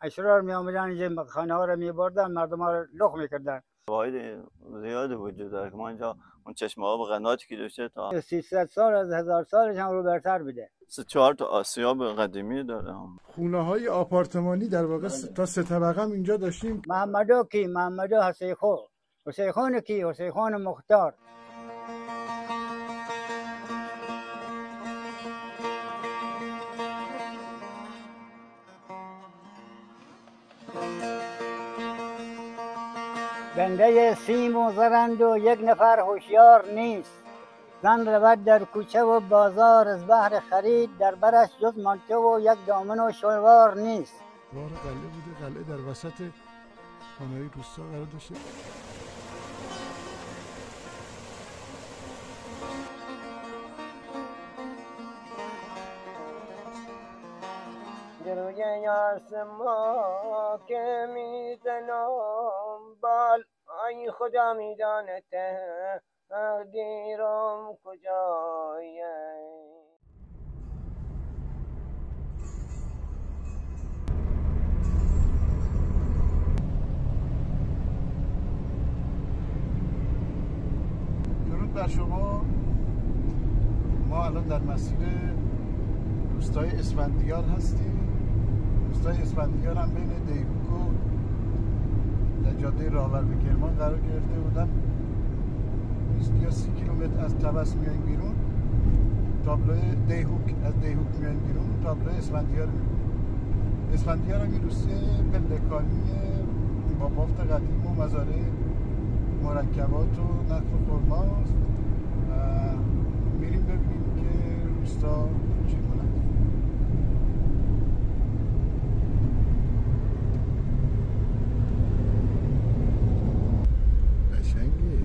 اشرار می آمدن اینجا خانه ها رو می بردن، مردم ها رو لخ می کردن. فواید زیادی وجود داره که ما اینجا اون چشمه آب قناتی که داشته تا 300 سال از 1000 سالش هم رو برتر بوده. 3-4 تا آسیاب قدیمی داره. خونه های آپارتمانی در واقع تا 3 طبقه هم اینجا داشتیم. محمدو کی؟ محمدو حسیخو. حسیخون کی؟ حسیخون مختار. بنده سیم و زرند و یک نفر هوشیار نیست. زن رود در کوچه و بازار از بهر خرید، در برش جز مانتو و یک دامن و شلوار نیست. راه قلعه بوده، قلعه در وسط خانه‌های روستا قرار داشته. روی آسمان که میزنم بال، ای خدا میدانه تقدیرم کجایه. درود بر شما. ما الان در مسیر روستای اسفندیار هستیم. روستای اسفندیار هم بین دیهوک و در جاده راهور به کرمان قرار گرفته بودن. 20 یا 30 کیلومتر از طبس میایم بیرون، تابلو دیهوک، از دیهوک میایم بیرون تابلو اسفندیار میبینیم. اسفندیار هم این روسته پلکانی با بافت قدیم و مزارع مرکبات و نخل و خرماست. میریم ببینیم که روستا چگونه. قشنگه،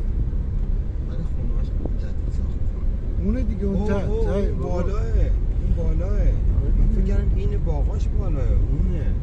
ولی خونه‌اش جدید ساخته. اونه دیگه اون ته بالاه، اون بالاه. من فکر کردم این باغاش بالاه، اونه.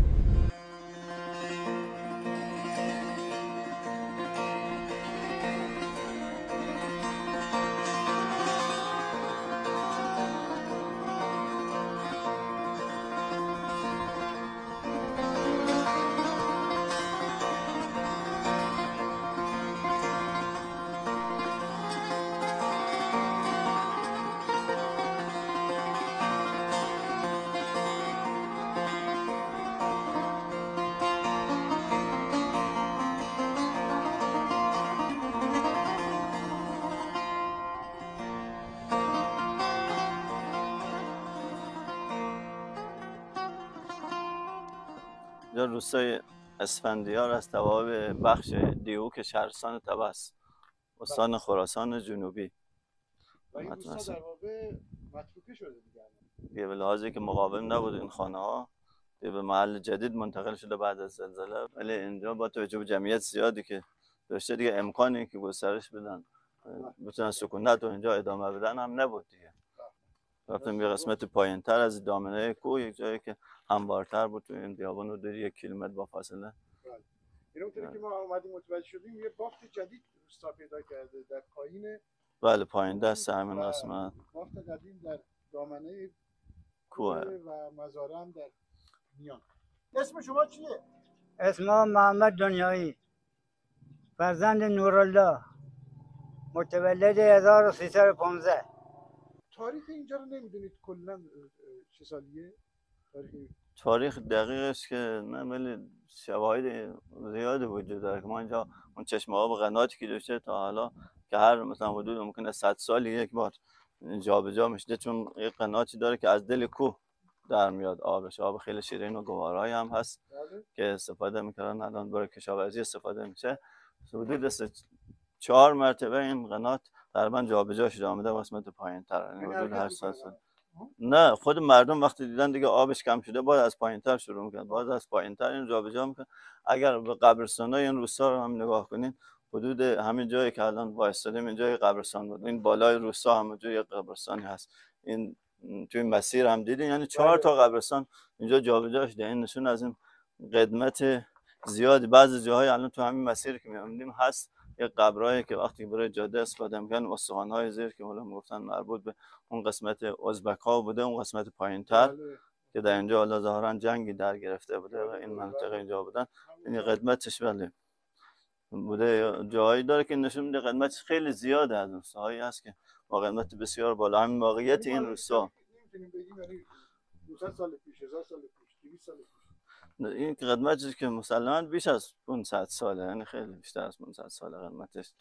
در روستای اسفندیار از توابع بخش دیهوک شهرستان طبس، استان خراسان جنوبی. و این روستا در واقع متروکه شده دیگه به لحاظی که مقاوم نبود این خانه ها، دیگه به محل جدید منتقل شده بعد از زلزله. ولی اینجا با توجه به جمعیت زیادی که داشته دیگه امکانی که گسترش بدن بتونن سکونت رو اینجا ادامه بدن هم نبود دیگه. رفتم یه قسمت پایین تر از دامنه کوه، یک جایی که هموارتر بود، تو این بیابان رو داری 1 کیلومتر با فاصله. این اونطوری که ما اومدیم متوجه شدیم یه بافت جدید روستا پیدا کرده در پایین. بله پایین دست همین قسمت بافت قدیم در دامنه کوه و مزارع هم در میان. اسم شما چیه؟ اسمم محمد دنیایی، فرزند نورالله، متولد 1315. تاریخ اینجا رو نمیدونید کلا چه سالیه؟ تاریخ دقیقش که نه، ولی شواهد زیادی وجود داره که ما اینجا اون چشمه آب قناتی که داشته تا حالا که هر مثلا حدود ممکنه 100 سالی یک بار جابجا میشه، چون یک قناتی داره که از دل کوه در میاد آبش. آب خیلی شیرین و گوارایی هم هست که استفاده میکنن، الان برای کشاورزی استفاده میشه. حدود 4 مرتبه این قنات تقریبا جابجا شده آمده قسمت پایین‌تر، یعنی حدود 8 سال. نه، خود مردم وقتی دیدن دیگه آبش کم شده باید از پایین‌تر شروع میکنن، باید از پایین‌تر این جابجا میکنن. اگر به قبرستانای این روستا رو هم نگاه کنین، حدود همین جایی که الان وایسادیم اینجا قبرستان بود، این بالای روستا هم جای قبرستانی هست. این توی مسیر هم دیدین، یعنی 4 تا قبرستان اینجا جابجا شده. این نشون از این قدمت زیادی. بعضی جاهای الان تو همین مسیر که می‌بینیم هست یک قبرایی که وقتی برای جاده استفاده می‌کنن استخوان‌های زیر که حالا میگفتن مربوط به اون قسمت ازبک‌ها بوده، اون قسمت پایین‌تر که در اینجا حالا ظاهرا جنگی در گرفته بوده و این منطقه اینجا بودن. این قدمتش ولی بوده جایی داره که نشون میده قدمتش خیلی زیاده، از روستاهایی هست که با قدمت بسیار بالا. همین واقعیت این روستا نمیتونیم بگیم یعنی 200 سال پیش، 1000 سال پیش، 200 سال پیش. این قدمتش که مسلماً بیش از 500 ساله، یعنی خیلی بیشتر از 500 سال قدمتش.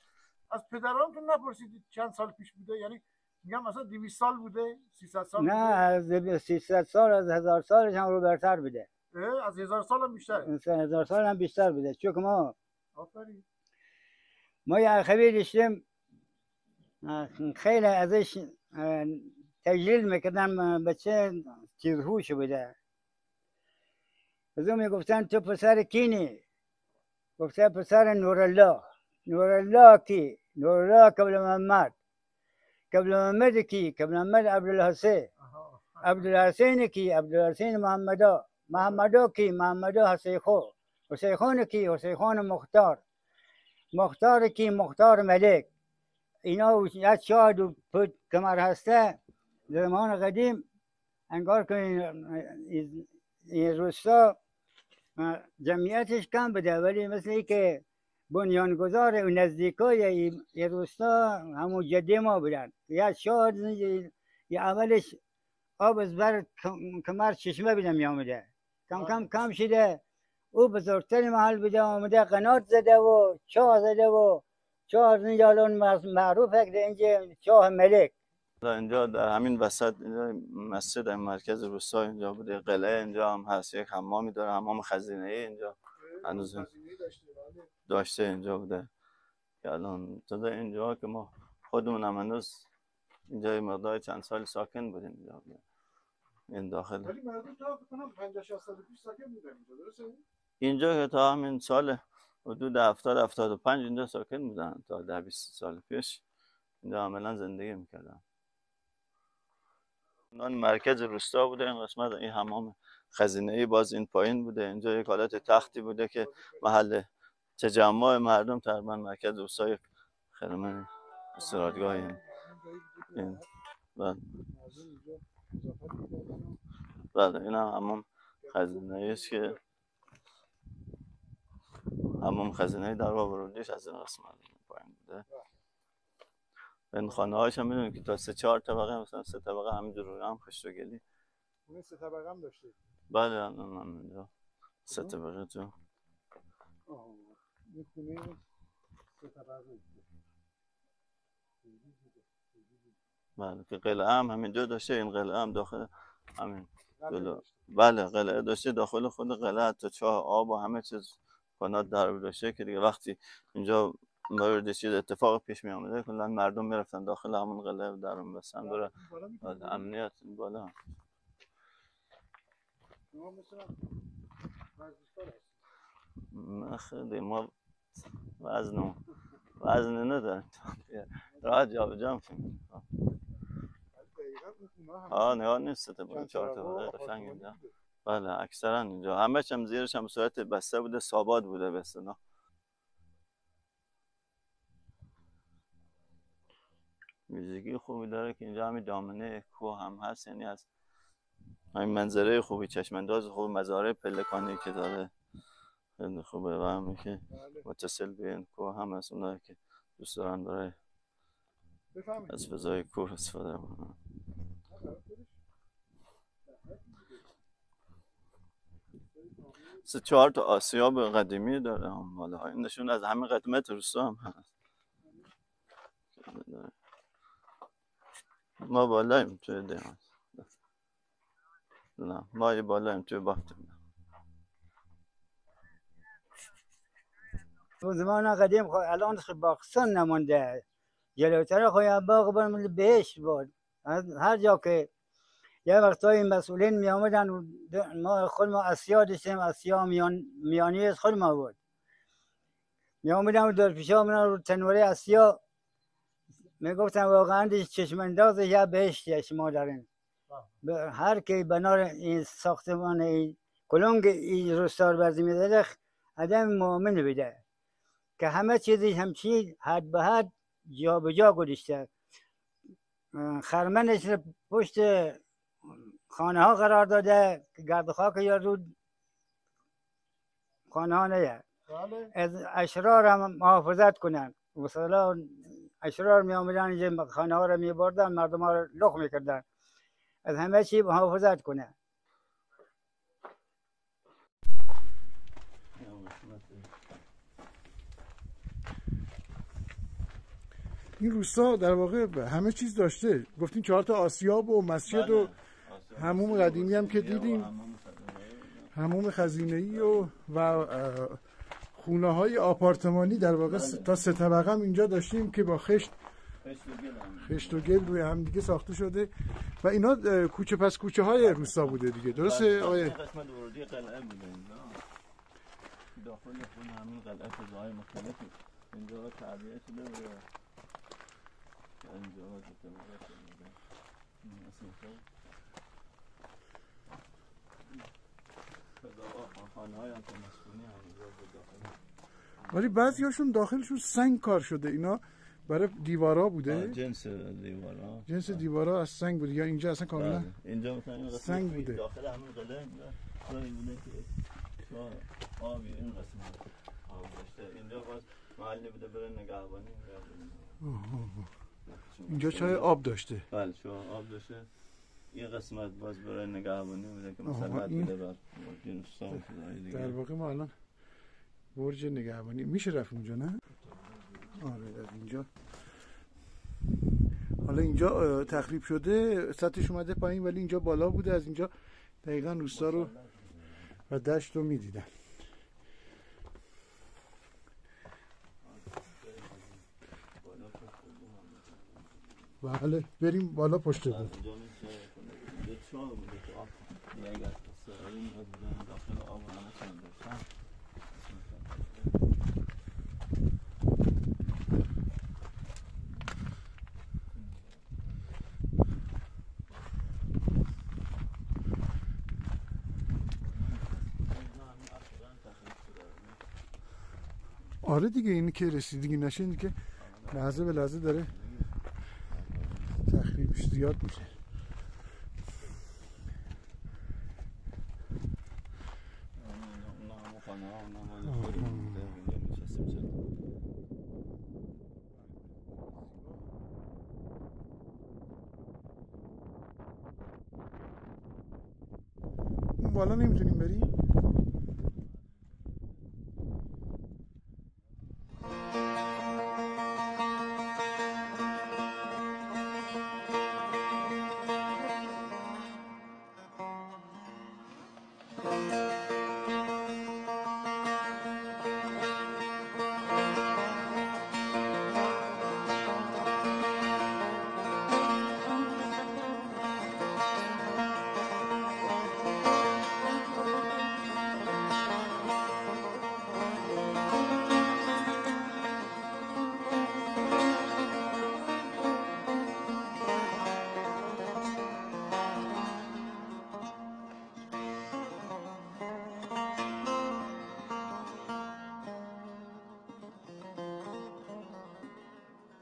از پدرانتون نپرسیدید چند سال پیش بوده؟ یعنی میگم مثلا 200 سال بوده، 300 سال نه بوده؟ از 300 سال از 1000 سالش هم رو برتر بوده. از 1000 سال هم بیشتره. 1000 سال هم بیشتر بوده. چون که آفرین. ما یه خبیر داشتیم خیلی ازش تجلیل میکردن بچه تیرهوش بوده. از اون میگفتن تو پسر کینی؟ گفته پسر نورالله. نورالله کی؟ نورالله قبل محمد. قبل محمد کی؟ قبل محمد عبدالحسین. عبدالحسین کی؟ عبدالحسین محمدا. محمدا کی؟ محمدا حسیخو. حسیخون کی؟ حسیخون مختار. مختار کی؟ مختار ملک. اینا یک شاد و پود کمر هسته زمان قدیم انگار که این روستا جمعیتش کم بوده، ولی مثل ای که بنیانگذار و نزدیکای این روستا همون جدی ما بودن. یک شاد یه اولش آب از بر کمر چشمه بیدم می آمده، کم شده او بزرگتر محل بوده، آمده قنات زده و چاه زده و چاه از اینجا الان معروف که اینجا چاه ملک. اینجا در همین وسط مسجد مرکز روستا اینجا بوده، قلعه اینجا هم هست، یک حمامی داره، حمام خزینه‌ای اینجا هنوز داشته اینجا بوده که الان تا اینجا که ما خودمون هم هنوز اینجا مقدار چند سال ساکن بودیم اینجا بوده. این داخل ولی مردم تا فکر کنم 50 60 سال پیش ساکن بودن اینجا، درسته؟ اینجا که تا همین سال حدود 70 75 اینجا ساکن بودن، تا 10 20 سال پیش اینجا عملا زندگی میکردن. اون مرکز روستا بوده. این قسمت این حمام خزینه‌ای باز این پایین بوده. اینجا یک حالت تختی بوده که محل تجمع مردم، تقریبا مرکز روستا یک خیلی استراحتگاهی این. بله این هم حمام خزینه‌ای است که حمام خزینه‌ای در ورودیش از این قسمت پایین بوده. این خانه هاش هم میدونید که تا 3-4 طبقه، مثلا 3 طبقه همینجور روی هم خشت و گلی. اون 3 طبقه هم داشته؟ بله الان اینجا 3 طبقه تو. این خونه 3 طبقه. بله که قلعه هم همینجا داشته. این قلعه هم داخل همین جلو. بله قلعه داشته، داخل خود قلعه تا چاه آب و همه چیز قنات در داشته که دیگه وقتی اینجا مورد چیز اتفاق پیش می آمده کلا مردم میرفتن داخل همون قلعه در اون بستن برای امنیت بالا. نه خیلی ما وزن نداریم، راحت جا به جا می‌کنیم. نگاه نیست تا 4 طبقه قشنگ اینجا. بله اکثرا اینجا همش هم زیرش هم به صورت بسته بوده، ساباد بوده به اصطلاح. ویژگی خوبی داره که اینجا همین دامنه کوه هم هست، یعنی از همین منظره خوبی، چشمانداز خوب، مزارع پلکانی که داره خیلی خوبه و همین که متصل به این کوه هم هست. اونایی که دوست دارن برای از فضای کوه استفاده کنن. 3-4 تا آسیاب قدیمی داره هم بالا. این نشون از همین قدمت روستا هم هست. ما بالاییم توی دیوان. نه ما یه بالاییم توی بافتیم. زمان قدیم الان باغستان نمونده، جلوتر خواهی باغ برمون بهشت بود. هر جا که یه وقتایی مسئولین می آمدن، ما خود ما اسیا داشتیم، اسیا میانی از خود ما بود. می آمدن و در پیش آمدن رو تنوره اسیا می گفتن واقعا چشمانداز یا بهشتی شما دارین. هر کی بنار این ساختمان این کلنگ این روستا رو برزی می داده آدم مؤمن بیده که همه چیزی همچی حد به حد جا به جا گذاشته. خرمنش پشت خانه ها قرار داده که گرد و خاک یا رود خانه ها نیه. بله. از اشرار هم محافظت کنن. مثلا اشرار می آمدن اینجا خانه ها رو می بردن، مردم ها رو لخ می کردن. از همه چی محافظت کنه. این روستا در واقع همه چیز داشته. گفتین 4 تا آسیاب و مسجد و حموم قدیمی هم که دیدیم، حموم خزینه‌ای و خونه های آپارتمانی در واقع تا 3 طبقه هم اینجا داشتیم که با خشت و گل روی هم دیگه ساخته شده و اینا کوچه پس کوچه های روستا بوده دیگه. درسته آقای؟ قسمت ورودی قلعه بوده اینجا. داخل خونه همین قلعه فضاهای مختلفی اینجا تعبیه شده و اینجا جتمه شده. خانه‌های هم که مسکونی هم اینجا داخل. ولی بعضیاشون داخلشون سنگ کار شده. اینا برای دیوارا بوده. جنس دیوارا از سنگ بوده یا اینجا اصلا کاملا اینجا مثلا این سنگ بوده. داخل همین قلعه جایی بوده که آبی این قسمت آب داشته. اینجا باز محلی بوده برای نگهبانی. اینجا چای آب داشته. بله چای آب داشته. این قسمت باز برای نگهبانی بوده که مسلط بوده بر جنوستان دیگه. در واقع ما الان برج نگهبانی میشه رفت اونجا نه؟ آره از اینجا. حالا اینجا تخریب شده، سطحش اومده پایین ولی اینجا بالا بوده. از اینجا دقیقا روستا رو و دشت رو میدیدن. بله بریم بالا پشت بود. آره دیگه اینی که رسیدگی نشه اینی که لحظه به لحظه داره تخریبش زیاد میشه. اون بالا نمیتونیم بریم.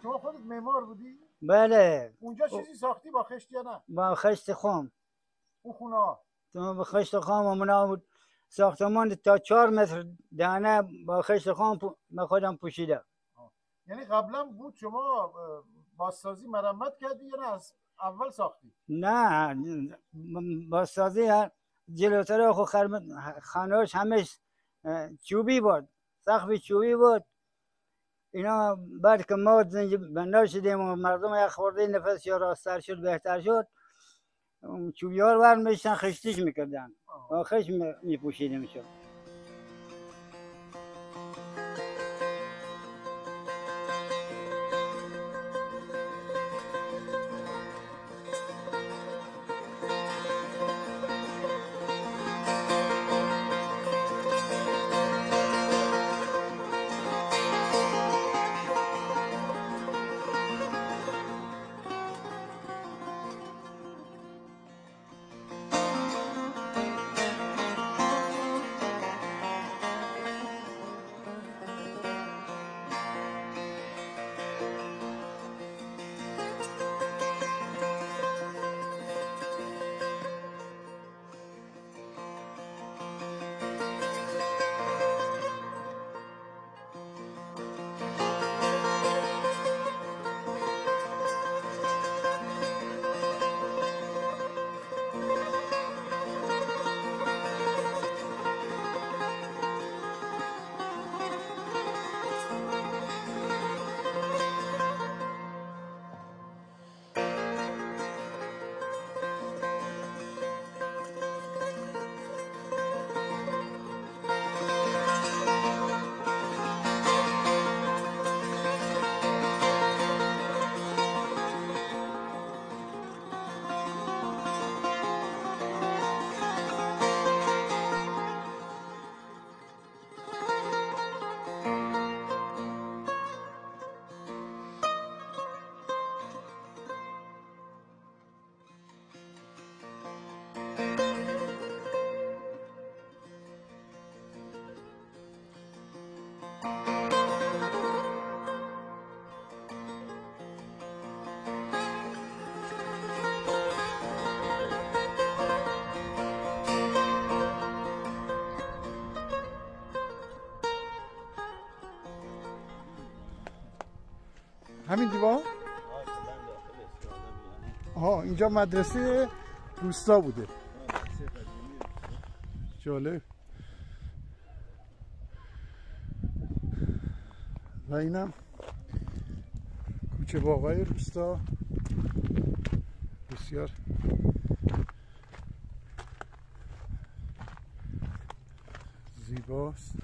شما خودت معمار بودی؟ بله. اونجا چیزی ساختی با خشت یا نه؟ با خشت خام. اون خونه ها؟ با خشت خام و منا ساختمان تا 4 متر دانه با خشت خام به خودم پوشیده. یعنی قبلا بود شما بازسازی مرمت کردی یا نه از اول ساختی؟ نه بازسازی جلوتر خو خانهاش همش چوبی بود، سقف چوبی بود. اینا بعد که ما بنا شدیم و مردم یک خورده نفس یا راستر شد بهتر شد، چوبی ها رو برمیشتن خشتیش میکردن و خشت میپوشیدیم شد. همین دیوار؟ آها اینجا مدرسه روستا بوده. جالب. و اینم کوچه باغای روستا، بسیار زیباست.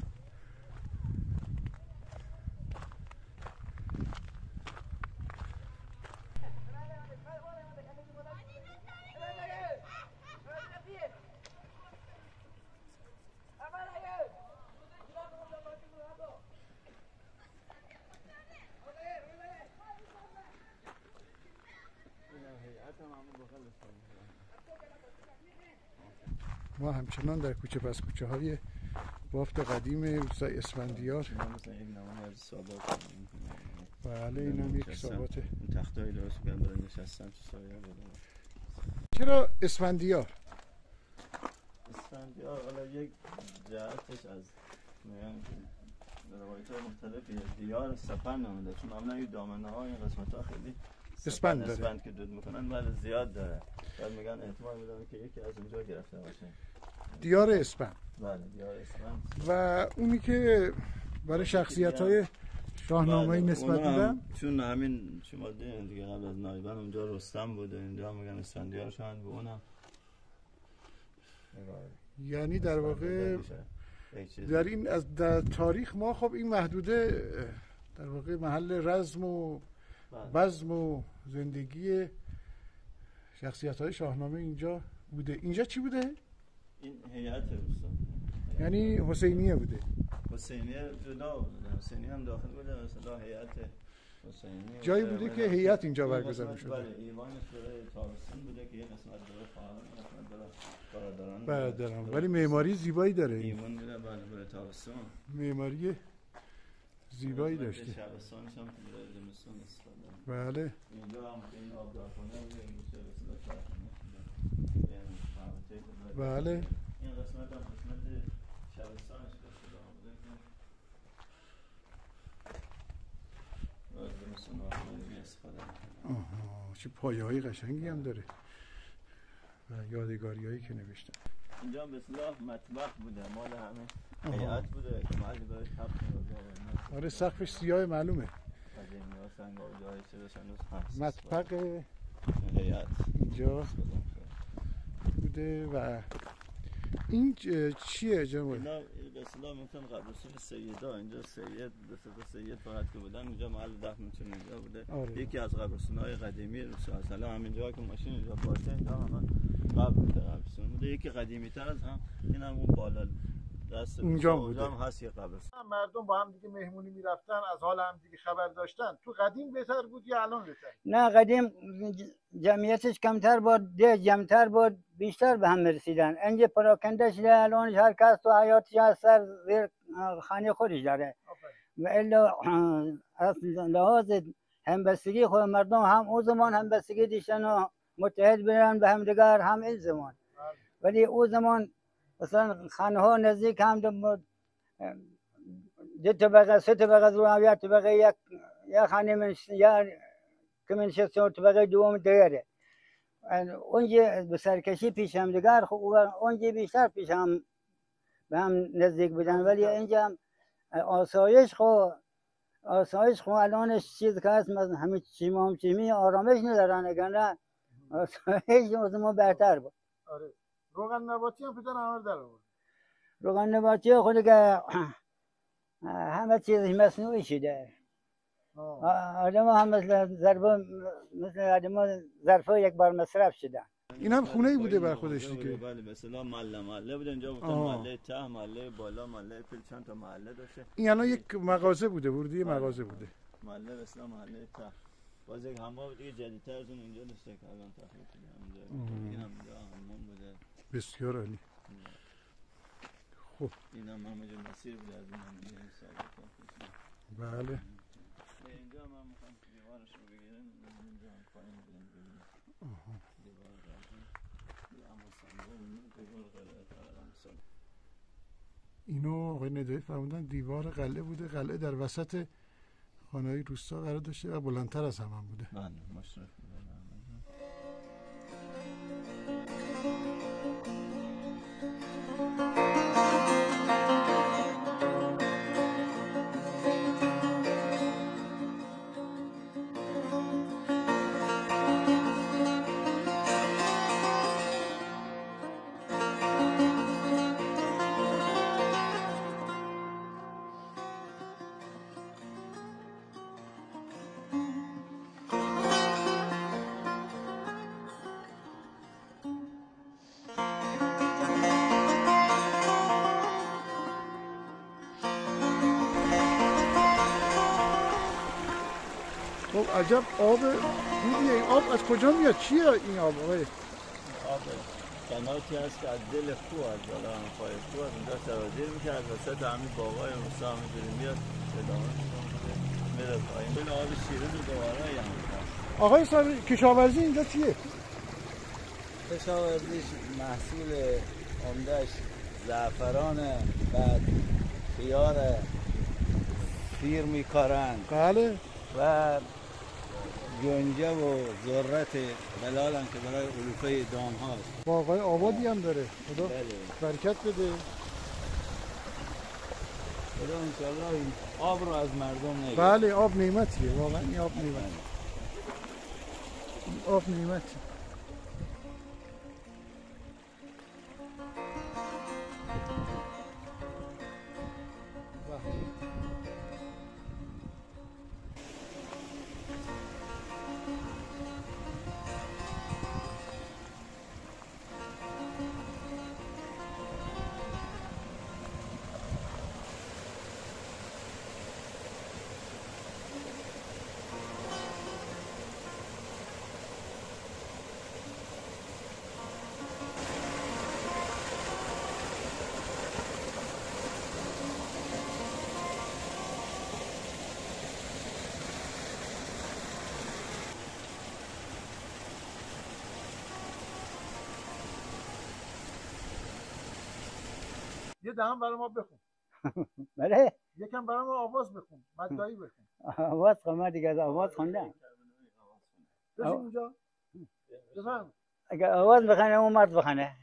ما همچنان در کوچه پس کوچه های بافت قدیم روستای اسفندیار. بله اینم یک ثابت. تختایی درست کردن برای نشستن تو سایه بود. چرا اسفندیار؟ اسفندیار حالا یک جهتش از روایت های مختلفی دیار سپن نامیده، چون معمولا این دامنه ها این قسمت ها خیلی اسفند داره. اسفند که دود میکنن ولی زیاد داره. بعد میگن احتمال میدن که یکی از اونجا گرفته باشه. دیار اسفند. بله دیار اسفند. و اونی که برای شخصیت های شاهنامه‌ای نسبت میدن، چون همین شما دیدین دیگه قبل از نایبن اونجا رستم بوده، اینجا میگن اسفندیار شاهن به اونم. یعنی در واقع در این از در تاریخ ما خب این محدوده در واقع محل رزم و بزم و زندگی شخصیت های شاهنامه اینجا بوده. اینجا چی بوده؟ این هیئت روستا، یعنی حسینیه بوده. حسینیه جدا بوده، حسینیه هم داخل بوده، مثلا هیئت حسینیه جایی بوده که هیئت اینجا برگزار می‌شده. بله ایوانش برای تابستان بوده که یه قسمت برای خواهران، یه قسمت برای برادران. ولی معماری زیبایی داره. ایوان میره بله برای تابستان. معماری زیبایی داشته. شبستانش هم برای زمستان استفاده. بله. اینجا هم این آبدارخونه بوده، این گوشه به اصطلاح شهرخونه. بله. این قسمت هم قسمت شبستانش به اصطلاح بوده که برای زمستان آخونه استفاده میکنه. آها چه پایه های قشنگی هم داره و یادگاری هایی که نوشتن. اینجا به اصطلاح مطبخ بوده، مال همه هیئت بوده که محلی برای تبخ می‌رفت. آره سقفش سیاه معلومه. قدیمی ها سنگ آجایی چرا هنوز هست. مطبخ هیئت اینجا بوده. و این چیه جناب؟ اینا به اصطلاح میگن قبرستون سیدا. اینجا سید به صفت سید فقط که بودن، اینجا محل دفنشون اینجا بوده. آره. یکی از قبرستون‌های قدیمی روستا. مثلا همینجا که ماشین اینجا پارکه اینجا هم قبر قبرستون بوده. یکی قدیمی‌تر از هم این هم اون بالا دست اونجا بوده. هم هست یه قبرستون. مردم با هم دیگه مهمونی میرفتن، از حال هم دیگه خبر داشتن. تو قدیم بهتر بود یا الان بهتر؟ نه قدیم جمعیتش کمتر بود، ده جمعتر بود، بیشتر به هم رسیدن. اینجا پراکنده شده، الان هر کس تو حیاتش از سر زیر خانه خودش داره. و الا از لحاظ همبستگی خود مردم هم او زمان همبستگی داشتن و متحد بودن به هم دیگر هم این زمان. ولی او زمان مثلا خانه ها نزدیک هم دو طبقه سه طبقه رو یا طبقه یک خانه من یا که من شخص طبقه دوم دیگره. اونجا به سرکشی پیش هم دیگر اونجا بیشتر پیش هم به هم نزدیک بودن. ولی اینجا هم آسایش خو الانش چیز که هست مثلا همه چیمی آرامش ندارن. اگر نه آسایش از ما بهتر بود. آره. روغن نباتی هم پدر همه در آورد. روغن نباتی خود که همه چیزش مصنوعی شده. آدم هم مثل ظرفا یک بار مصرف شدن. این هم خونه ای بوده بر خودش دیگه. بله مثلا محله بوده اینجا، گفتن محله ته، محله بالا، محله پل، چند تا محله داشته. این الان یک مغازه بوده، ورودی مغازه بوده. محله مثلا محله ته. باز یک حمام دیگه جدیدتر از اون اینجا داشته که الان تخلیه شده اونجا. این هم حمام بوده. بسیار عالی. خب این هم همه جا مسیر بوده از این هم بله. اینجا هم میخوام دیوارش رو بگیرن، اینجا هم پایین بودن بگیرن. دیوار قلعه. اینو آقای ندایی فرمودن دیوار قلعه بوده. قلعه در وسط خانه‌های روستا قرار داشته و بلندتر از همه بوده. بله مشرف بوده. خب عجب آب دیدی، این آب از کجا میاد؟ چیه این آب آقای؟ آب قناتی هست که از دل کوه، از بالا هم پای کوه از اونجا سرازیر میشه، از وسط همین باغای روستا همینجوری میاد ادامه میره پایین. بین آب شیرین و دوباره هم هست. آقای صاحب کشاورزی اینجا چیه؟ کشاورزیش محصول عمدهش زعفرانه، بعد خیار سیر میکارن، بله. و گنجه و ذرت بلال هم که برای علوفه دام هاست. باغای آبادی هم داره. خدا بله. برکت بده. خدا انشاءالله این آب رو از مردم نگیره. بله آب نعمتیه، واقعا این آب نعمتیه. این آب نعمتیه. یه دهم برای ما بخون. بله یکم برای ما آواز بخون، مدایی بخون. آواز خواهم دیگه، از آواز خوندم. بشین اونجا. بفهم. اگر آواز بخونه اون مرد بخونه.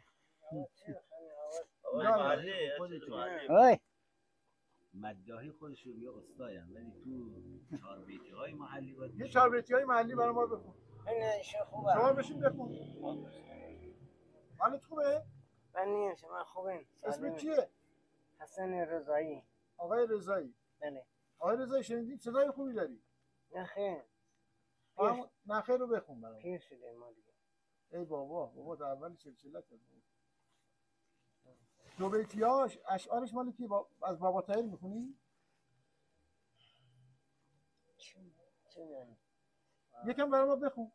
اوی مداحی خودشون یه استاین، ولی تو چهاربیتی های محلی باید یه چهاربیتی های محلی برای ما بخون. این خوبه. شما بشین بخون. حالت خوبه؟ من نیم شما خوبین. اسمت چیه؟ حسن رضایی. آقای رضایی. بله. آقای رضایی شنیدیم صدای خوبی داری. نه خیر. نخیر رو بخون برام. پیر شده ما دیگه. ای بابا تا اول سلسله دو بیتیاش اشعارش مال کی؟ از بابا طاهر میخونی؟ چه یعنی؟ یکم برای ما بخون.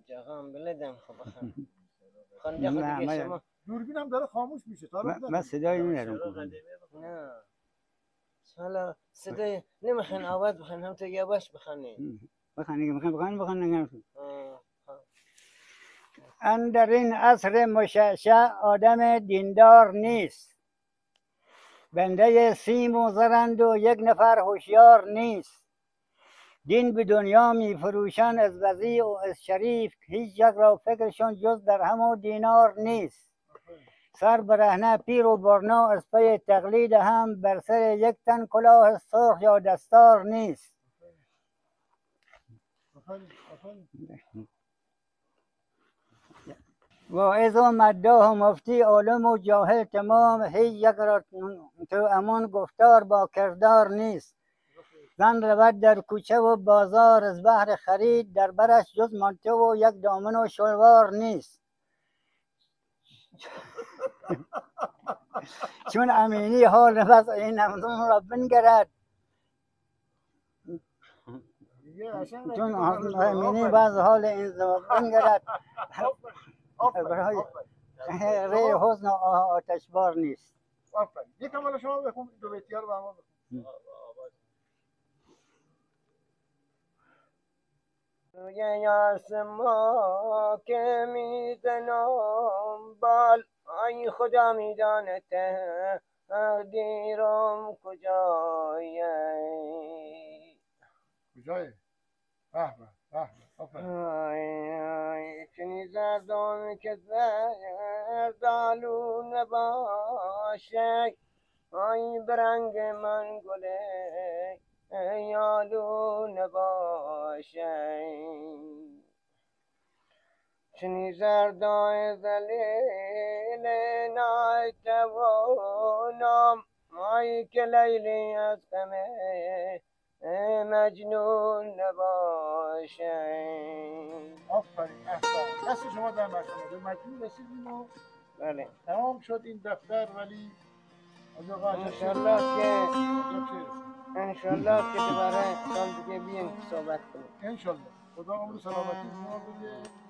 جاقام بلدم خب بخون. خونده خود دیگه شما. دوربین هم داره خاموش میشه. من صدایی میارم. نه. حالا صدای نمیخوان آواز بخون، هم تو یواش بخونی. بخونی که بخون. اندر این عصر مشعشع آدم دیندار نیست، بنده سیم و زرند و یک نفر هوشیار نیست. دین به دنیا می فروشن از وضیع و از شریف، هیچ یک را فکرشون جز درهم و دینار نیست. سر برهنه پیر و برنا از پی تقلید هم، بر سر یک تن کلاه سرخ یا دستار نیست. واعظ و مداح و مفتی عالم و جاهل تمام، هیچ یک را تو امان گفتار با کردار نیست. زن رود در کوچه و بازار از بهر خرید، در برش جز مانتو و یک دامن و شلوار نیست. چون امینی حال نفس این نمزون را بنگرد، چون امینی بعض حال این زمان بنگرد، برای ری حسن و آتشبار نیست. یکم حالا شما بخون دو بیتی ها رو برام بخون. روی یاس ما که میزنم بال، ای خدا میدانه تقدیرم کجایی کجای؟ به به به به آفرین. چنین زردم که زردالو نباشه آی برنگ من گله یالو نباشه چنین زردای ذلیل نایتوانم آی که لیلی از غمه مجنون نباشه آفرین احسن. دست شما در نکنه. به مجنون رسیدیم و بله تمام شد این دفتر. ولی از آقا انشالله که دوباره سال دیگه بیایم صحبت کنیم انشالله. خدا عمر سلامتی بیمار بده.